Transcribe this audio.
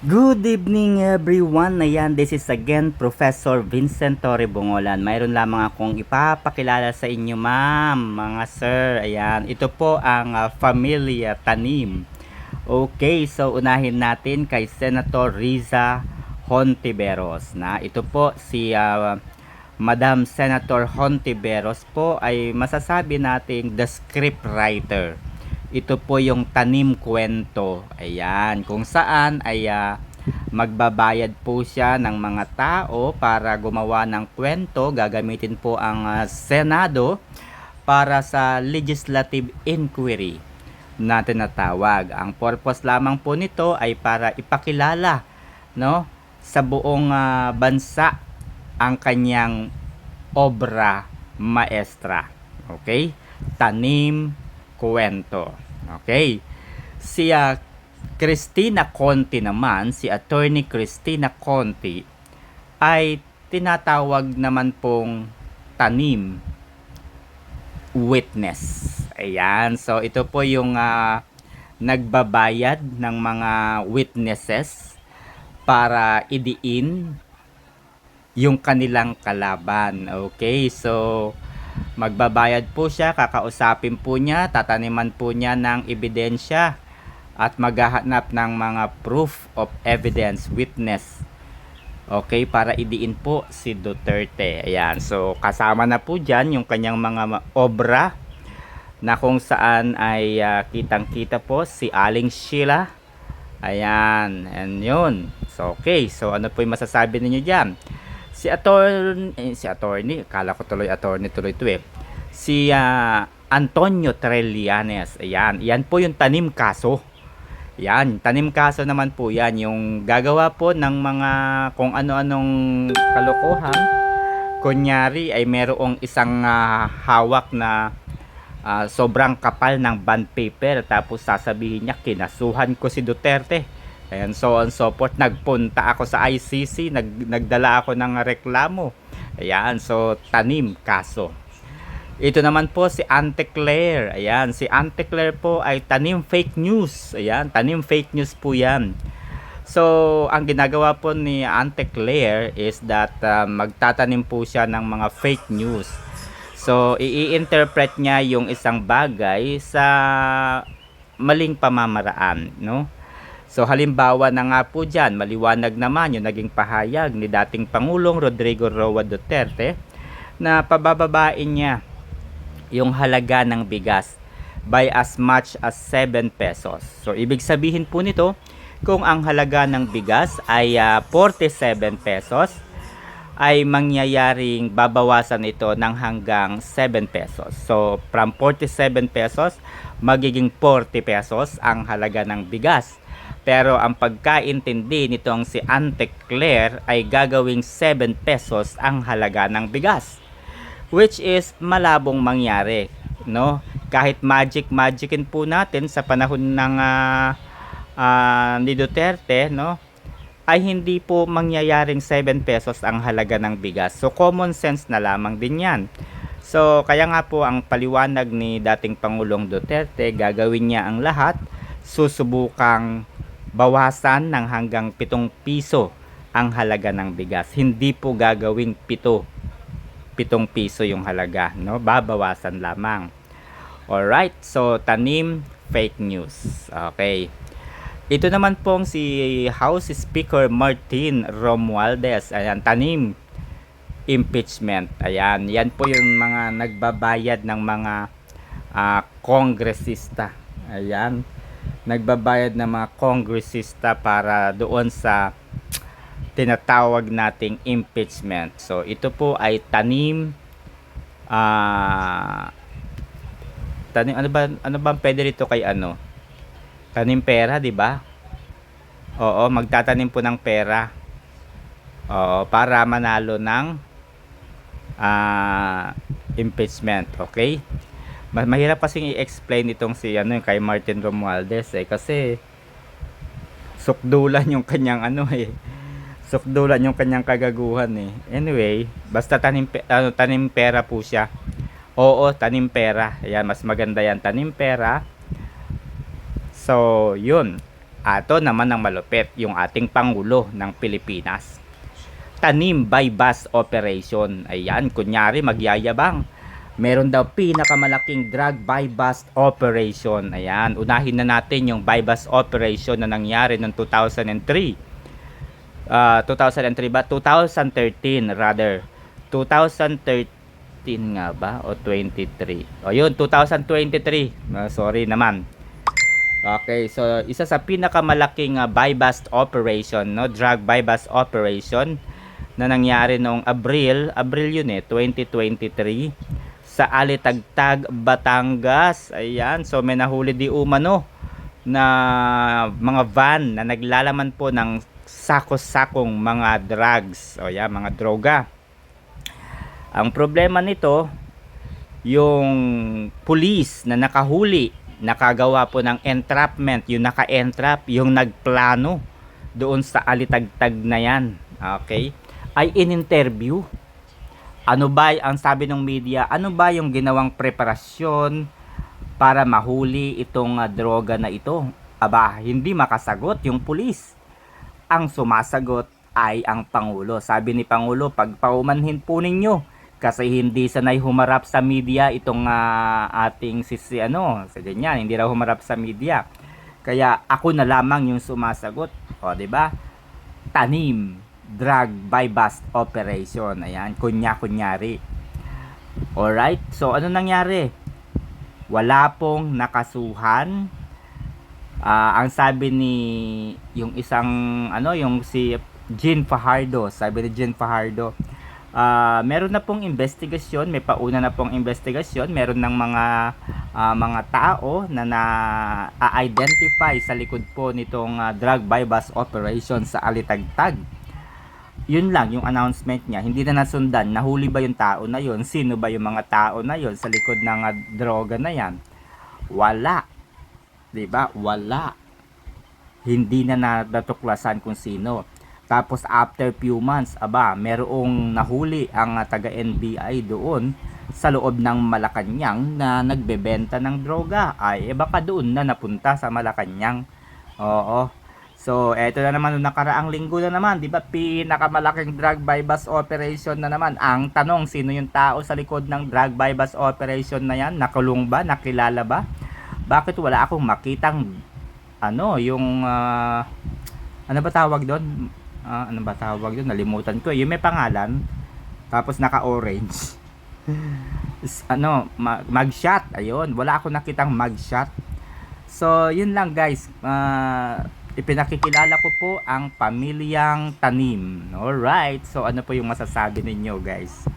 Good evening everyone. Ayan, this is again Professor Vincent Torre Bongolan. Mayroon lamang akong ipapakilala sa inyo ma'am, mga sir. Ayan, ito po ang Familia Tanim. Okay, so unahin natin kay Senator Riza Hontiveros na ito po si Madam Senator Hontiveros po ay masasabi nating the script writer. Ito po yung tanim kwento. Ayan, kung saan ay magbabayad po siya ng mga tao para gumawa ng kwento. Gagamitin po ang Senado para sa legislative inquiry na tinatawag. Ang purpose lamang po nito ay para ipakilala, no, sa buong bansa ang kanyang obra maestra. Okay? Tanim kwento. Okay. Si Cristina Conti naman, si Attorney Cristina Conti ay tinatawag naman pong tanim witness. Ayan. So ito po yung nagbabayad ng mga witnesses para idiin yung kanilang kalaban. Okay. So magbabayad po siya, kakausapin po niya, tataniman po niya ng ebidensya at maghahanap ng mga proof of evidence, witness. Okay, para idiin po si Duterte. Ayan, so kasama na po dyan yung kanyang mga obra na kung saan ay kitang-kita po si Aling Sheila. Ayan, and yun. So okay, so ano po yung masasabi ninyo dyan? Si attorney, kala ko tuloy attorney tuloy ito eh. Si Antonio Trillanes. Ayan, yan po yung tanim kaso. Yan, tanim kaso naman po yan. Yung gagawa po ng mga kung ano-anong kalokohan. Kunyari ay merong isang hawak na sobrang kapal ng bond paper. Tapos sasabihin niya, kinasuhan ko si Duterte. Ayan, so on so forth. Nagpunta ako sa ICC, nagdala ako ng reklamo. Ayan, so tanim kaso. Ito naman po si Auntie Claire. Ayan, si Auntie Claire po ay tanim fake news. Ayan, tanim fake news po yan. So, ang ginagawa po ni Auntie Claire is that magtatanim po siya ng mga fake news. So, i-interpret niya yung isang bagay sa maling pamamaraan, no? So halimbawa na nga po dyan, maliwanag naman yung naging pahayag ni dating Pangulong Rodrigo Roa Duterte na pabababain niya yung halaga ng bigas by as much as 7 pesos. So ibig sabihin po nito, kung ang halaga ng bigas ay 47 pesos, ay mangyayaring babawasan ito ng hanggang 7 pesos. So from 47 pesos, magiging 40 pesos ang halaga ng bigas. Pero ang pagkaintindi nitong si Auntie Claire ay gagawing 7 pesos ang halaga ng bigas. Which is malabong mangyari, no? Kahit magicin po natin sa panahon ng ni Duterte, no? Ay hindi po mangyayaring 7 pesos ang halaga ng bigas. So common sense na lamang din 'yan. So kaya nga po ang paliwanag ni dating Pangulong Duterte, gagawin niya ang lahat, susubukang bawasan ng hanggang 7 piso ang halaga ng bigas. Hindi po gagawing 7 piso yung halaga, no? Babawasan lamang. Alright, so tanim fake news. Okay. Ito naman pong si House Speaker Martin Romualdez. Ayan, tanim impeachment. Ayan, yan po yung mga nagbabayad ng mga kongresista. Ayan, nagbabayad ng mga kongresista para doon sa tinatawag nating impeachment. So ito po ay tanim tanim ano ba pwede rito kay ano? Tanim pera, di ba? Oo, magtatanim po ng pera. Oo, para manalo ng impeachment, okay? Mahirap kasing i-explain itong si ano kay Martin Romualdez kasi sukdulan yung kanyang sukdulan yung kanyang kagaguhan eh. Anyway, basta tanim pera po siya. Oo, tanim pera. Ayan, mas maganda yan, tanim pera. So, yun. Ato naman ang malupit, yung ating Pangulo ng Pilipinas. Tanim by bus operation. Ayan, kunyari magyayabang. Meron daw pinakamalaking drug by bus operation. Ayan, unahin na natin yung by bus operation na nangyari noong 2003. 2003 ba? 2013 rather. 2013 nga ba? O 23? O yun, 2023. Sorry naman. Okay, so isa sa pinakamalaking buy-bust operation, no, drug buy-bust operation na nangyari noong Abril yun 2023 sa Alitagtag, Batangas. Ayan, so may nahuli di umano na mga van na naglalaman po ng sakos-sakong mga drugs. O yan, mga droga. Ang problema nito, yung police na nakahuli, nakagawa po ng entrapment, yung naka-entrap, yung nagplano doon sa Alitagtag na yan, okay, ay in-interview. Ano ba ang sabi ng media? Ano ba yung ginawang preparasyon para mahuli itong droga na ito? Aba, hindi makasagot yung pulis. Ang sumasagot ay ang Pangulo. Sabi ni Pangulo, pagpaumanhin po ninyo kasi hindi sanay humarap sa media itong ating sa ganyan, hindi raw humarap sa media. Kaya ako na lamang yung sumasagot. O, di ba? Tanim, drug by bust operation. Ayan, kunyari. Alright, so ano nangyari? Wala pong nakasuhan. Ang sabi ni yung isang yung si Jean Fajardo, sabi ni Jean Fajardo, meron na pong investigasyon, may pauna na pong investigasyon, meron ng mga tao na na-identify sa likod po nitong drug by bus operation sa Alitagtag. Yun lang yung announcement niya, hindi na nasundan. Nahuli ba yung tao na yun? Sino ba yung mga tao na yun sa likod ng droga na yan? Wala. 'Di ba? Wala. Hindi na natuklasan kung sino. Tapos after few months, merong nahuli ang taga NBI doon sa loob ng Malacanang na nagbebenta ng droga. Ay, baka doon na napunta sa Malacanang. Oo. So, eto na naman noong nakaraang linggo na naman, 'di ba? Pinakamalaking drug by bus operation na naman. Ang tanong, sino yung tao sa likod ng drug by bus operation na 'yan? Nakulong ba? Nakilala ba? Bakit wala akong makitang yung ano ba tawag doon? Nalimutan ko. Yung may pangalan tapos naka-orange. Mugshot. Ayun, wala akong nakitang mugshot. So, yun lang guys. Ipinakikilala ko po ang pamilyang Tanim. Alright. So, ano po yung masasabi ninyo guys?